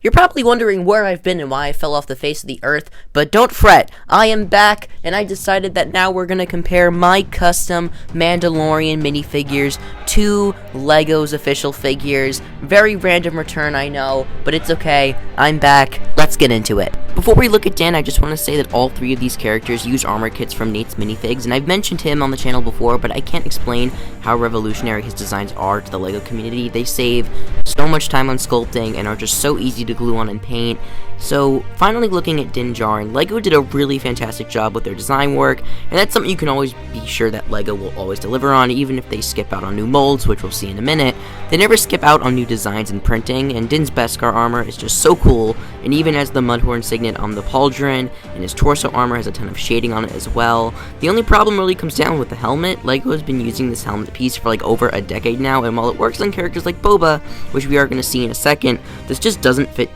You're probably wondering where I've been and why I fell off the face of the earth, but don't fret, I am back, and I decided that now we're gonna compare my custom Mandalorian minifigures to LEGO's official figures. Very random return, I know, but it's okay, I'm back, let's get into it. Before we look at Dan, I just want to say that all three of these characters use armor kits from Nate's Minifigs, and I've mentioned him on the channel before, but I can't explain how revolutionary his designs are to the LEGO community. They save so much time on sculpting and are just so easy to glue on and paint. So, finally looking at Din Djarin, LEGO did a really fantastic job with their design work, and that's something you can always be sure that LEGO will always deliver on, even if they skip out on new molds, which we'll see in a minute. They never skip out on new designs and printing, and Din's Beskar armor is just so cool, and even as the Mudhorn signet on the pauldron, and his torso armor has a ton of shading on it as well. The only problem really comes down with the helmet. LEGO has been using this helmet piece for like over a decade now, and while it works on characters like Boba, which we are going to see in a second, this just doesn't fit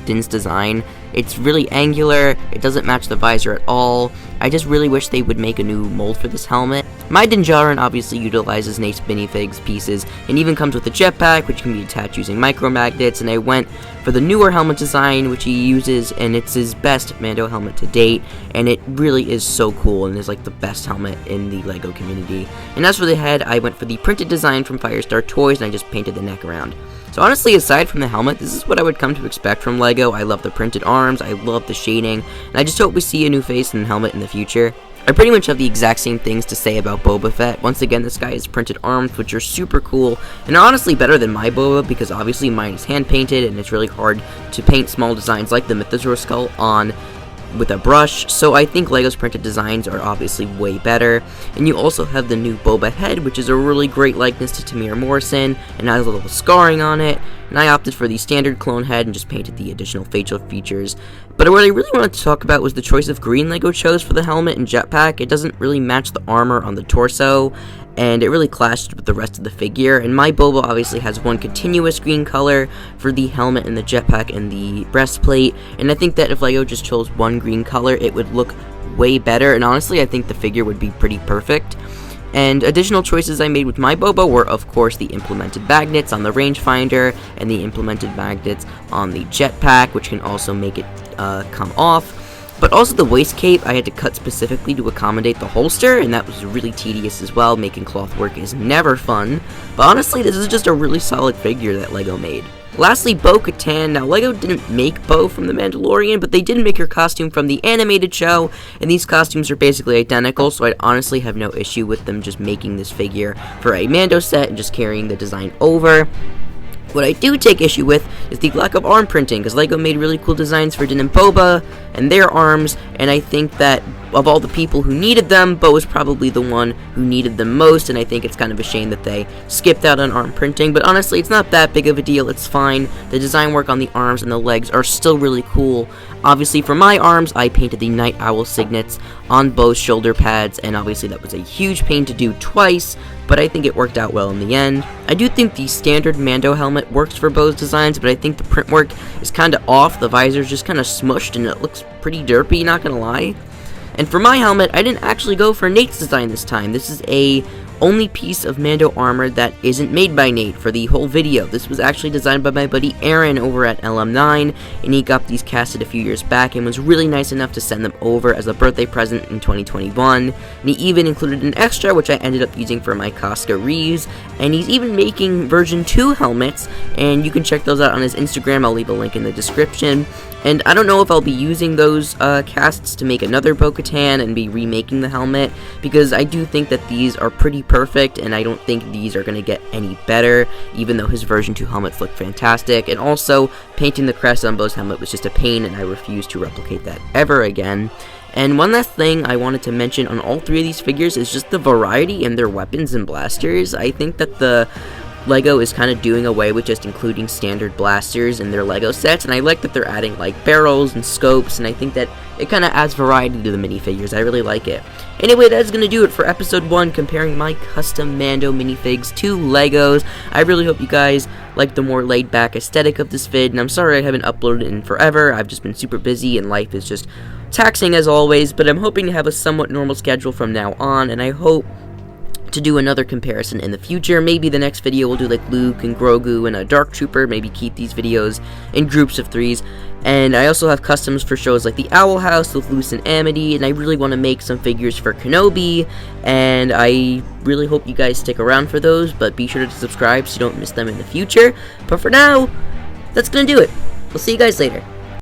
Din's design. It's really angular, it doesn't match the visor at all. I just really wish they would make a new mold for this helmet. My Din Djarin obviously utilizes Nate's Minifigs pieces, and even comes with a jetpack, which can be attached using micromagnets, and I went for the newer helmet design, which he uses, and it's his best Mando helmet to date, and it really is so cool, and is like the best helmet in the LEGO community. And as for the head, I went for the printed design from Firestar Toys, and I just painted the neck around. So honestly, aside from the helmet, this is what I would come to expect from LEGO. I love the printed arms, I love the shading, and I just hope we see a new face and helmet in the future. I pretty much have the exact same things to say about Boba Fett. Once again, this guy has printed arms, which are super cool, and are honestly better than my Boba, because obviously mine is hand-painted, and it's really hard to paint small designs like the Mythosaur skull on with a brush, so I think LEGO's printed designs are obviously way better. And you also have the new Boba head, which is a really great likeness to Tamir Morrison, and has a little scarring on it, and I opted for the standard clone head and just painted the additional facial features. But what I really wanted to talk about was the choice of green LEGO chose for the helmet and jetpack. It doesn't really match the armor on the torso, and it really clashed with the rest of the figure, and my Boba obviously has one continuous green color for the helmet and the jetpack and the breastplate, and I think that if LEGO just chose one green color, it would look way better, and honestly, I think the figure would be pretty perfect. And additional choices I made with my Boba were, of course, the implemented magnets on the rangefinder, and the implemented magnets on the jetpack, which can also make it come off. But also the waist cape, I had to cut specifically to accommodate the holster, and that was really tedious as well. Making cloth work is never fun, but honestly, this is just a really solid figure that LEGO made. Lastly, Bo-Katan. Now, LEGO didn't make Bo from The Mandalorian, but they did make her costume from the animated show, and these costumes are basically identical, so I'd honestly have no issue with them just making this figure for a Mando set and just carrying the design over. What I do take issue with is the lack of arm printing, because LEGO made really cool designs for Din and Boba and their arms, and I think that of all the people who needed them, Bo was probably the one who needed them most, and I think it's kind of a shame that they skipped out on arm printing, but honestly, it's not that big of a deal, it's fine. The design work on the arms and the legs are still really cool. Obviously, for my arms, I painted the Night Owl signets on Bo's shoulder pads, and obviously that was a huge pain to do twice, but I think it worked out well in the end. I do think the standard Mando helmet works for Bo's designs, but I think the print work is kind of off. The visor's just kind of smushed, and it looks pretty derpy, not gonna lie. And for my helmet, I didn't actually go for Nate's design this time. This is a only piece of Mando armor that isn't made by Nate for the whole video. This was actually designed by my buddy Aaron over at LM9, and he got these casted a few years back and was really nice enough to send them over as a birthday present in 2021. And he even included an extra, which I ended up using for my Casca Reeves, and he's even making version 2 helmets, and you can check those out on his Instagram. I'll leave a link in the description. And I don't know if I'll be using those casts to make another Bo-Katan and be remaking the helmet, because I do think that these are pretty perfect, and I don't think these are going to get any better, even though his version 2 helmets look fantastic. And also, painting the crest on Bo's helmet was just a pain, and I refuse to replicate that ever again. And one last thing I wanted to mention on all three of these figures is just the variety in their weapons and blasters. I think that the LEGO is kind of doing away with just including standard blasters in their LEGO sets, and I like that they're adding like barrels and scopes, and I think that it kind of adds variety to the minifigures. I really like it. Anyway, that's going to do it for episode 1, comparing my custom Mando minifigs to LEGOs. I really hope you guys like the more laid-back aesthetic of this vid, and I'm sorry I haven't uploaded in forever. I've just been super busy, and life is just taxing as always, but I'm hoping to have a somewhat normal schedule from now on, and I hope to do another comparison in the future. Maybe the next video we'll do like Luke and Grogu and a Dark Trooper, maybe keep these videos in groups of 3s. And I also have customs for shows like the Owl House with Luce and Amity, and I really want to make some figures for Kenobi, and I really hope you guys stick around for those, but be sure to subscribe so you don't miss them in the future. But for now, that's gonna do it. We'll see you guys later.